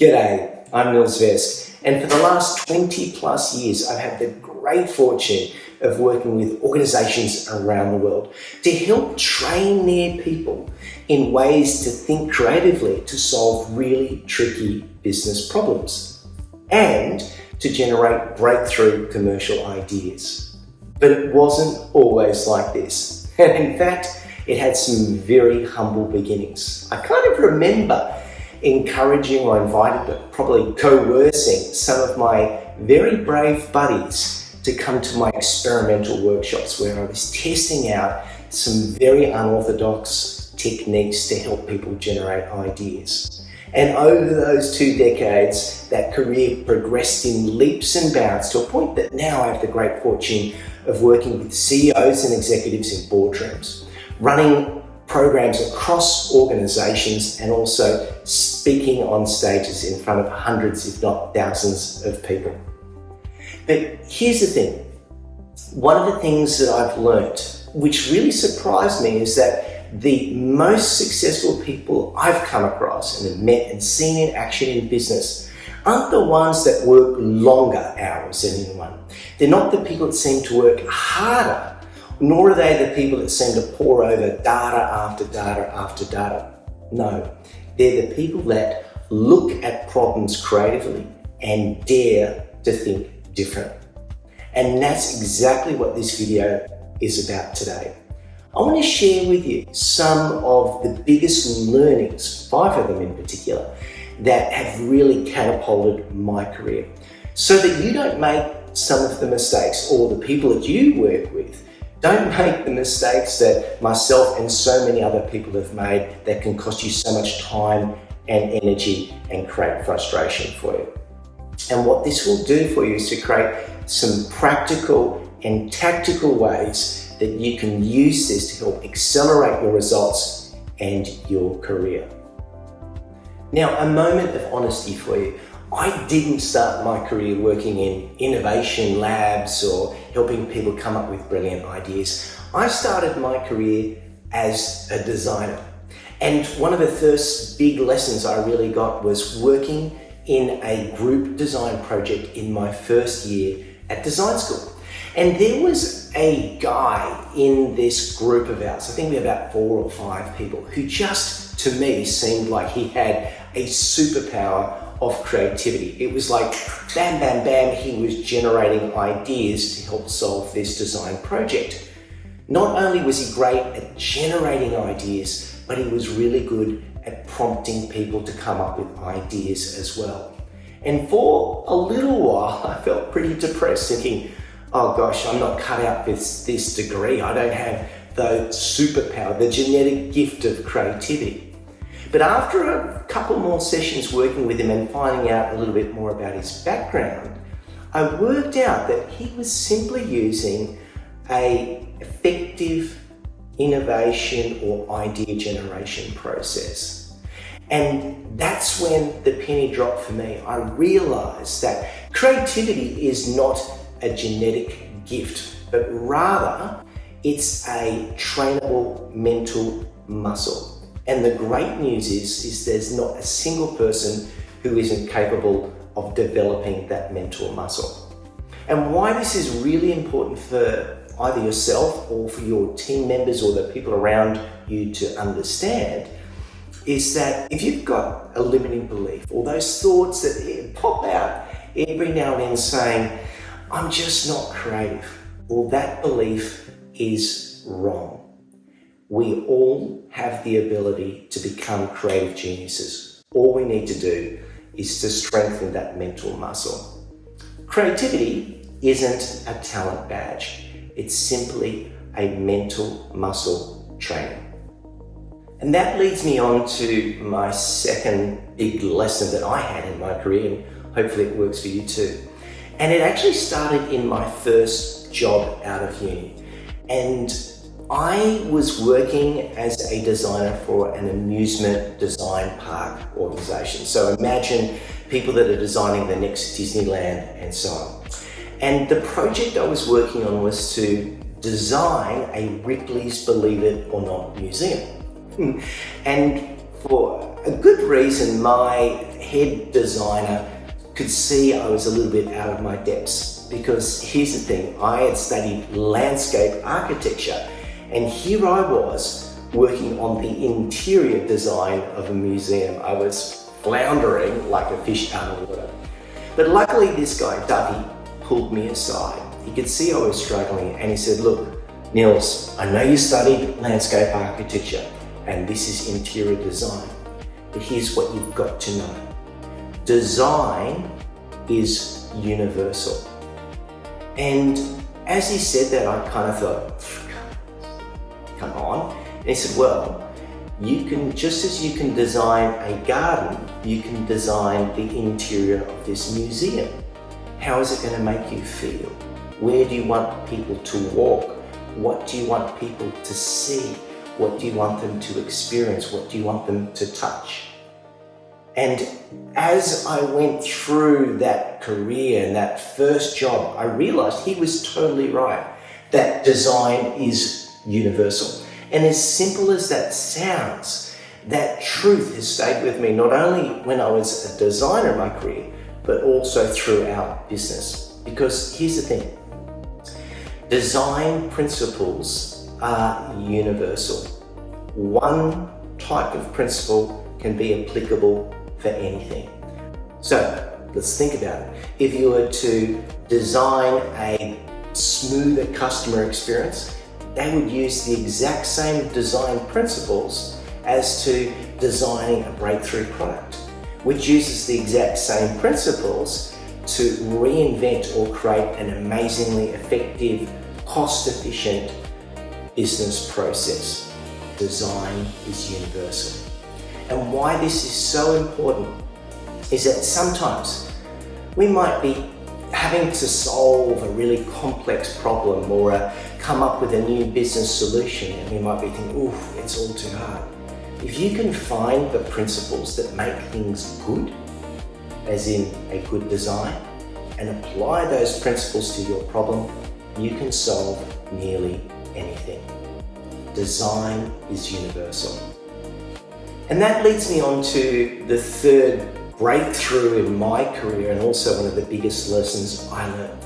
G'day, I'm Nils Vesk, and for the last 20 plus years I've had the great fortune of working with organisations around the world to help train their people in ways to think creatively to solve really tricky business problems and to generate breakthrough commercial ideas. But it wasn't always like this, and in fact it had some very humble beginnings. I kind of remember encouraging or invited, but probably coercing some of my very brave buddies to come to my experimental workshops where I was testing out some very unorthodox techniques to help people generate ideas. And over those 2 decades, that career progressed in leaps and bounds to a point that now I have the great fortune of working with CEOs and executives in boardrooms, running programs across organizations and also speaking on stages in front of hundreds, if not thousands of people. But here's the thing. One of the things that I've learnt, which really surprised me, is that the most successful people I've come across and have met and seen in action in business aren't the ones that work longer hours than anyone. They're not the people that seem to work harder, nor are they the people that seem to pore over data after data after data. No, they're the people that look at problems creatively and dare to think different. And that's exactly what this video is about today. I want to share with you some of the biggest learnings, 5 of them in particular, that have really catapulted my career, so that you don't make some of the mistakes, or the people that you work with don't make the mistakes that myself and so many other people have made that can cost you so much time and energy and create frustration for you. And what this will do for you is to create some practical and tactical ways that you can use this to help accelerate your results and your career. Now, a moment of honesty for you. I didn't start my career working in innovation labs or helping people come up with brilliant ideas. I started my career as a designer. And one of the first big lessons I really got was working in a group design project in my first year at design school. And there was a guy in this group of ours, I think we were about 4 or 5 people, who just, to me, seemed like he had a superpower of creativity. It was like bam, bam, bam, he was generating ideas to help solve this design project. Not only was he great at generating ideas, but he was really good at prompting people to come up with ideas as well. And for a little while, I felt pretty depressed, thinking, oh gosh, I'm not cut out for this degree. I don't have the superpower, the genetic gift of creativity. But after a couple more sessions working with him and finding out a little bit more about his background, I worked out that he was simply using an effective innovation or idea generation process. And that's when the penny dropped for me. I realized that creativity is not a genetic gift, but rather it's a trainable mental muscle. And the great news is there's not a single person who isn't capable of developing that mental muscle. And why this is really important for either yourself or for your team members or the people around you to understand is that if you've got a limiting belief, or those thoughts that pop out every now and then saying, I'm just not creative, well, that belief is wrong. We all have the ability to become creative geniuses. All we need to do is to strengthen that mental muscle. Creativity isn't a talent badge. It's simply a mental muscle training. And that leads me on to my second big lesson that I had in my career, and hopefully it works for you too. And it actually started in my first job out of uni. And I was working as a designer for an amusement design park organization. So imagine people that are designing the next Disneyland and so on. And the project I was working on was to design a Ripley's Believe It or Not museum. And for a good reason, my head designer could see I was a little bit out of my depths, because here's the thing, I had studied landscape architecture, and here I was working on the interior design of a museum. I was floundering like a fish out of water. But luckily this guy, Dovey, pulled me aside. He could see I was struggling, and he said, look, Nils, I know you studied landscape architecture and this is interior design, but here's what you've got to know. Design is universal. And as he said that, I kind of thought, come on. And he said, well, you can, just as you can design a garden, you can design the interior of this museum. How is it going to make you feel? Where do you want people to walk? What do you want people to see? What do you want them to experience? What do you want them to touch? And as I went through that career and that first job, I realized he was totally right, that design is universal. And as simple as that sounds, that truth has stayed with me, not only when I was a designer in my career, but also throughout business. Because here's the thing, design principles are universal. One type of principle can be applicable for anything. So let's think about it. If you were to design a smoother customer experience, they would use the exact same design principles as to designing a breakthrough product, which uses the exact same principles to reinvent or create an amazingly effective, cost-efficient business process. Design is universal. And why this is so important is that sometimes we might be having to solve a really complex problem or come up with a new business solution, and we might be thinking, oof, it's all too hard. If you can find the principles that make things good, as in a good design, and apply those principles to your problem, you can solve nearly anything. Design is universal. And that leads me on to the third breakthrough in my career, and also one of the biggest lessons I learned.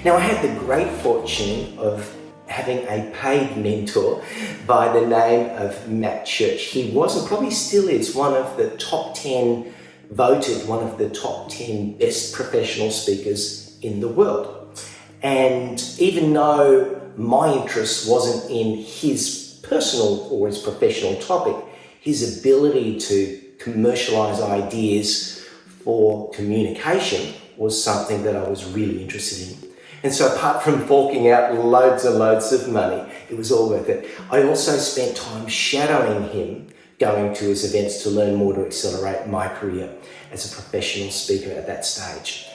Now, I had the great fortune of having a paid mentor by the name of Matt Church. He was, and probably still is, one of the top 10, voted one of the top 10 best professional speakers in the world. And even though my interest wasn't in his personal or his professional topic, his ability to commercialize ideas for communication was something that I was really interested in. And so apart from forking out loads and loads of money, it was all worth it. I also spent time shadowing him, going to his events to learn more to accelerate my career as a professional speaker at that stage.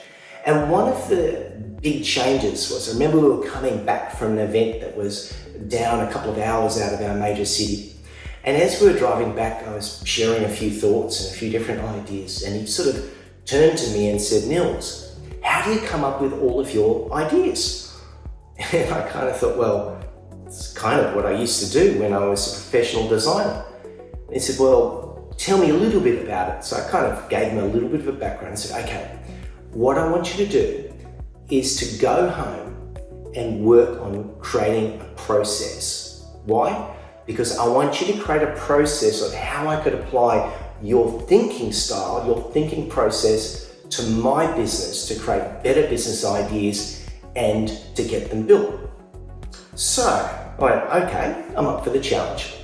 And one of the big changes was, I remember we were coming back from an event that was down a couple of hours out of our major city. And as we were driving back, I was sharing a few thoughts and a few different ideas. And he sort of turned to me and said, Nils, how do you come up with all of your ideas? And I kind of thought, well, it's kind of what I used to do when I was a professional designer. And he said, well, tell me a little bit about it. So I kind of gave him a little bit of a background and said, okay, what I want you to do is to go home and work on creating a process. Why? Because I want you to create a process of how I could apply your thinking style, your thinking process to my business to create better business ideas and to get them built. So I went, okay, I'm up for the challenge.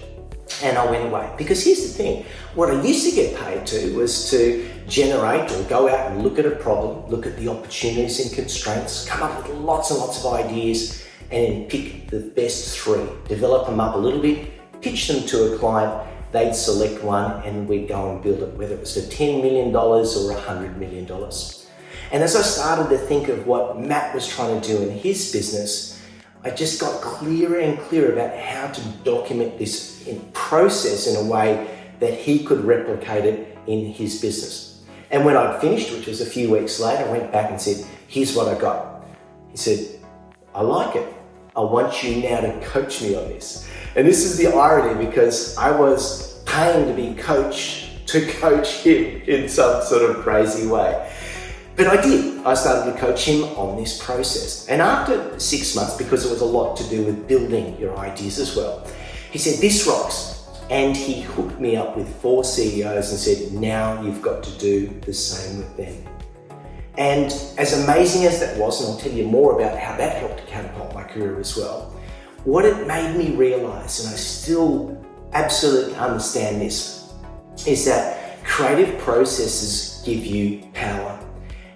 And I went away. Because here's the thing, what I used to get paid to was to generate or go out and look at a problem, look at the opportunities and constraints, come up with lots and lots of ideas, and then pick the best three, develop them up a little bit, pitch them to a client, they'd select one and we'd go and build it, whether it was for $10 million or $100 million. And as I started to think of what Matt was trying to do in his business, I just got clearer and clearer about how to document this process in a way that he could replicate it in his business. And when I'd finished, which was a few weeks later, I went back and said, here's what I got. He said, I like it. I want you now to coach me on this. And this is the irony, because I was paying to be coached to coach him in some sort of crazy way. But I did. I started to coach him on this process. And after 6 months, because it was a lot to do with building your ideas as well, he said, "This rocks." And he hooked me up with 4 CEOs and said, "Now you've got to do the same with them." And as amazing as that was, and I'll tell you more about how that helped catapult my career as well, what it made me realize, and I still absolutely understand this, is that creative processes give you power.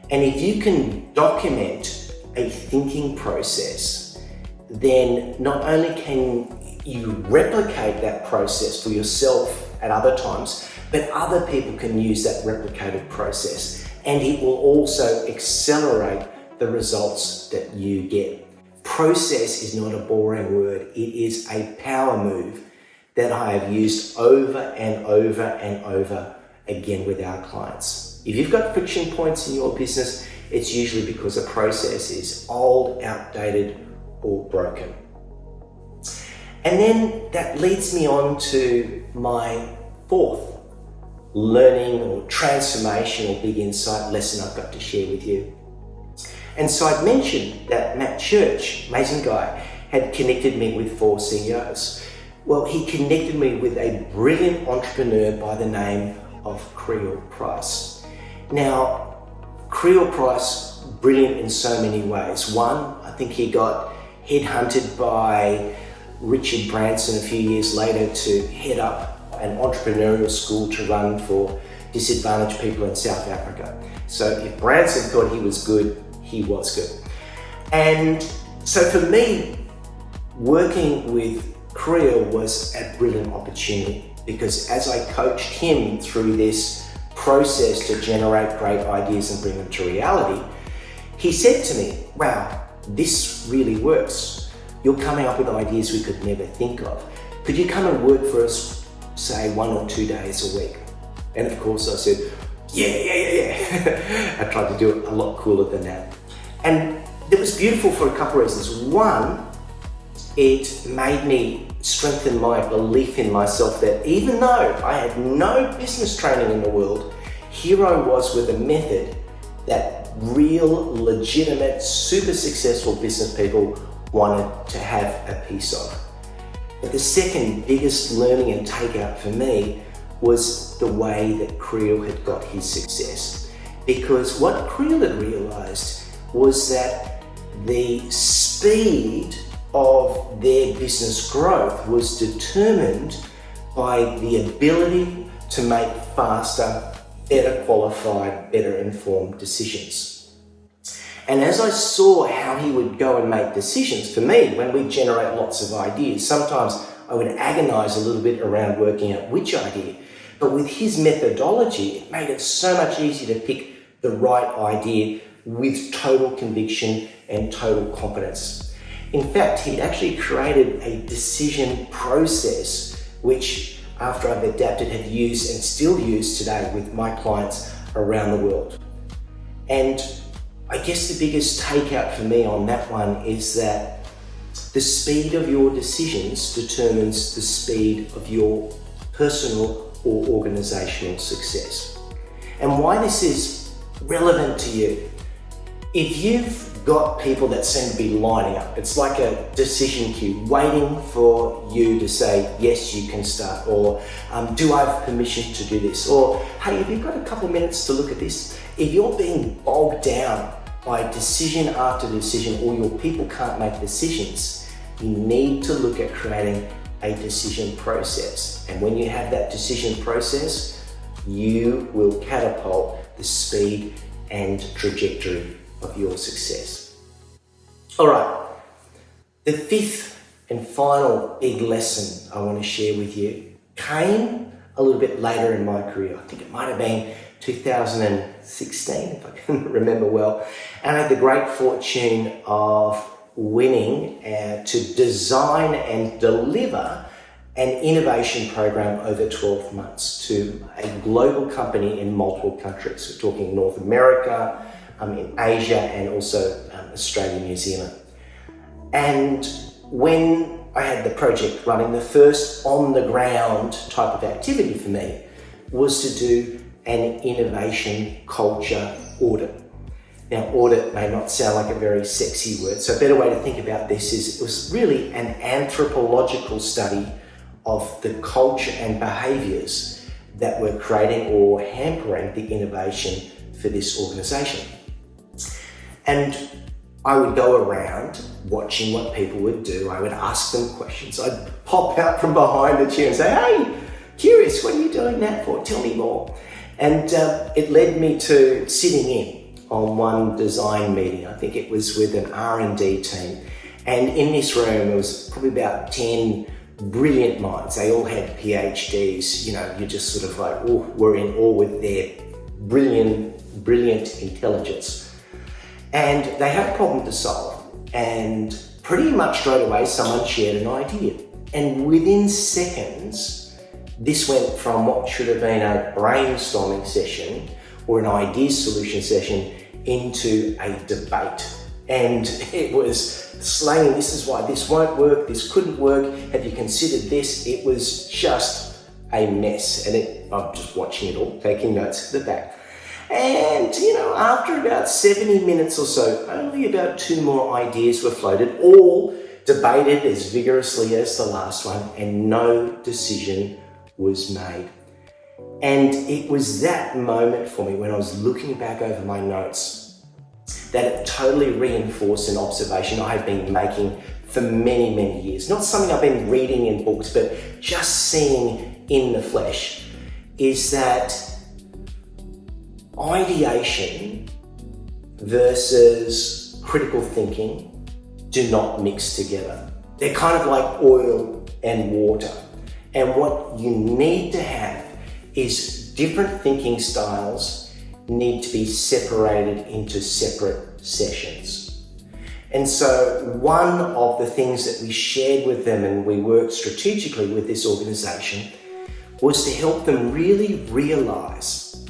And if you can document a thinking process, then not only can you replicate that process for yourself at other times, but other people can use that replicated process, and it will also accelerate the results that you get. Process is not a boring word. It is a power move that I have used over and over and over again with our clients. If you've got friction points in your business, it's usually because a process is old, outdated, or broken. And then that leads me on to my 4th learning or transformation or big insight lesson I've got to share with you. And so I'd mentioned that Matt Church, amazing guy, had connected me with 4 CEOs. Well, he connected me with a brilliant entrepreneur by the name of Creel Price. Now, Creel Price, brilliant in so many ways. One, I think he got headhunted by Richard Branson a few years later to head up an entrepreneurial school to run for disadvantaged people in South Africa. So if Branson thought he was good, he was good. And so for me, working with Creel was a brilliant opportunity, because as I coached him through this process to generate great ideas and bring them to reality, he said to me, "Wow, this really works. You're coming up with ideas we could never think of. Could you come and work for us, say 1 or 2 days a week?" And of course I said, yeah. I tried to do it a lot cooler than that. And it was beautiful for a couple of reasons. One, it made me strengthen my belief in myself that even though I had no business training in the world, here I was with a method that real, legitimate, super successful business people wanted to have a piece of. But the second biggest learning and takeout for me was the way that Creel had got his success. Because what Creel had realized was that the speed of their business growth was determined by the ability to make faster, better qualified, better informed decisions. And as I saw how he would go and make decisions, for me, when we generate lots of ideas, sometimes I would agonize a little bit around working out which idea. But with his methodology, it made it so much easier to pick the right idea with total conviction and total confidence. In fact, he'd actually created a decision process, which after I've adapted, have used and still use today with my clients around the world. And I guess the biggest takeout for me on that one is that the speed of your decisions determines the speed of your personal or organizational success. And why this is relevant to you, if you've got people that seem to be lining up, it's like a decision queue waiting for you to say, yes, you can start, or do I have permission to do this? Or, hey, have you got a couple of minutes to look at this? If you're being bogged down by decision after decision, or your people can't make decisions, you need to look at creating a decision process. And when you have that decision process, you will catapult the speed and trajectory of your success. All right, the fifth and final big lesson I want to share with you came a little bit later in my career. I think it might have been 2016, if I can remember well. And I had the great fortune of winning to design and deliver an innovation program over 12 months to a global company in multiple countries. We're talking North America, in Asia, and also Australia, New Zealand. And when I had the project running, the first on the ground type of activity for me was to do an innovation culture audit. Now, audit may not sound like a very sexy word, so a better way to think about this is it was really an anthropological study of the culture and behaviours that were creating or hampering the innovation for this organisation. And I would go around watching what people would do. I would ask them questions. I'd pop out from behind the chair and say, "Hey, curious, what are you doing that for? Tell me more." And it led me to sitting in on one design meeting. I think it was with an R&D team. And in this room, there was probably about 10 brilliant minds. They all had PhDs. You know, you're just sort of like, oh, we're in awe with their brilliant intelligence. And they had a problem to solve. And pretty much straight away, someone shared an idea. And within seconds, this went from what should have been a brainstorming session or an idea solution session into a debate. And it was slaying, this is why this won't work, this couldn't work, have you considered this? It was just a mess. And I'm just watching it all, taking notes at the back. And, you know, after about 70 minutes or so, only about 2 more ideas were floated, all debated as vigorously as the last one, and no decision was made. And it was that moment for me when I was looking back over my notes that it totally reinforced an observation I had been making for many, many years. Not something I've been reading in books, but just seeing in the flesh, is that ideation versus critical thinking do not mix together. They're kind of like oil and water. And what you need to have is different thinking styles need to be separated into separate sessions. And so one of the things that we shared with them, and we worked strategically with this organization, was to help them really realize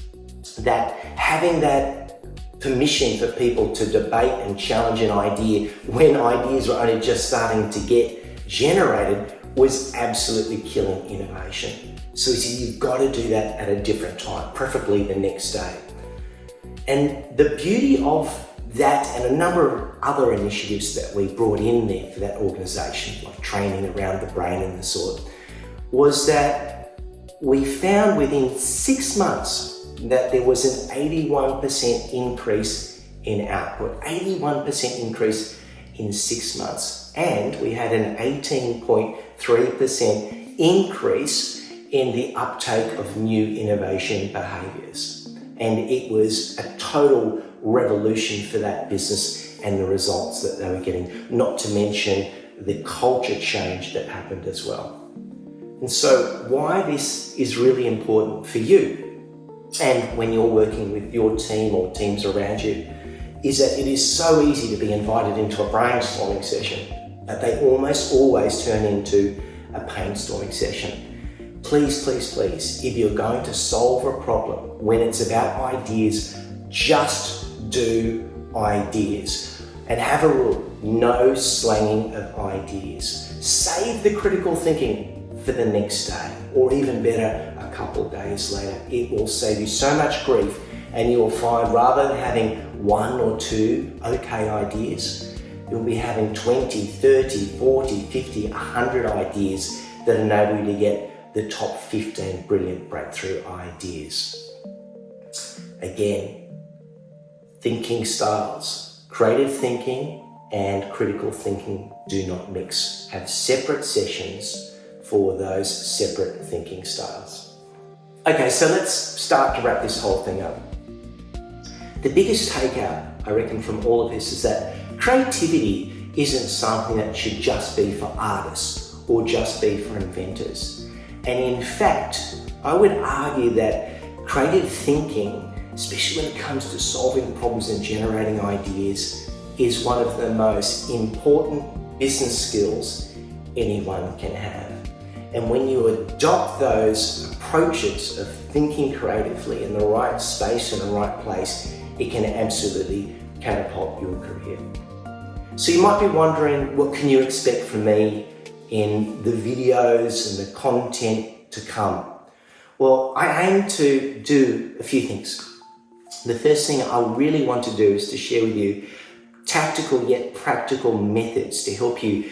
that having that permission for people to debate and challenge an idea when ideas were only just starting to get generated was absolutely killing innovation. So he said, you've got to do that at a different time, preferably the next day. And the beauty of that and a number of other initiatives that we brought in there for that organization, like training around the brain and the sort, was that we found within 6 months that there was an 81% increase in output, 81% increase in 6 months. And we had an 18.3% increase in the uptake of new innovation behaviours. And it was a total revolution for that business and the results that they were getting, not to mention the culture change that happened as well. And so why this is really important for you, and when you're working with your team or teams around you, is that it is so easy to be invited into a brainstorming session, but they almost always turn into a painstorming session. Please, please, please, if you're going to solve a problem, when it's about ideas, just do ideas. And have a rule, no slanging of ideas. Save the critical thinking for the next day, or even better, a couple of days later. It will save you so much grief, and you will find rather than having 1 or 2 okay ideas, you'll be having 20, 30, 40, 50, 100 ideas that enable you to get the top 15 brilliant breakthrough ideas. Again, thinking styles, creative thinking and critical thinking do not mix. Have separate sessions for those separate thinking styles. Okay, so let's start to wrap this whole thing up. The biggest takeout, I reckon, from all of this is that creativity isn't something that should just be for artists or just be for inventors. And in fact, I would argue that creative thinking, especially when it comes to solving problems and generating ideas, is one of the most important business skills anyone can have. And when you adopt those approaches of thinking creatively in the right space and the right place, it can absolutely catapult your career. So you might be wondering, what can you expect from me in the videos and the content to come? Well, I aim to do a few things. The first thing I really want to do is to share with you tactical yet practical methods to help you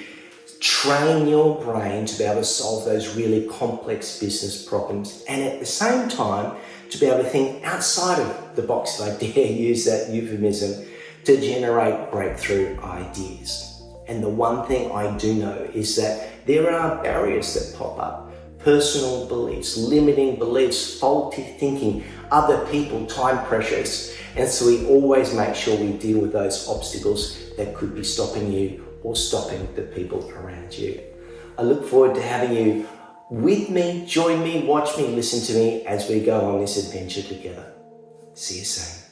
train your brain to be able to solve those really complex business problems, and at the same time to be able to think outside of the box, if I dare use that euphemism, to generate breakthrough ideas. And the one thing I do know is that there are barriers that pop up. Personal beliefs, limiting beliefs, faulty thinking, other people, time pressures. And so we always make sure we deal with those obstacles that could be stopping you or stopping the people around you. I look forward to having you with me, join me, watch me, listen to me as we go on this adventure together. See you soon.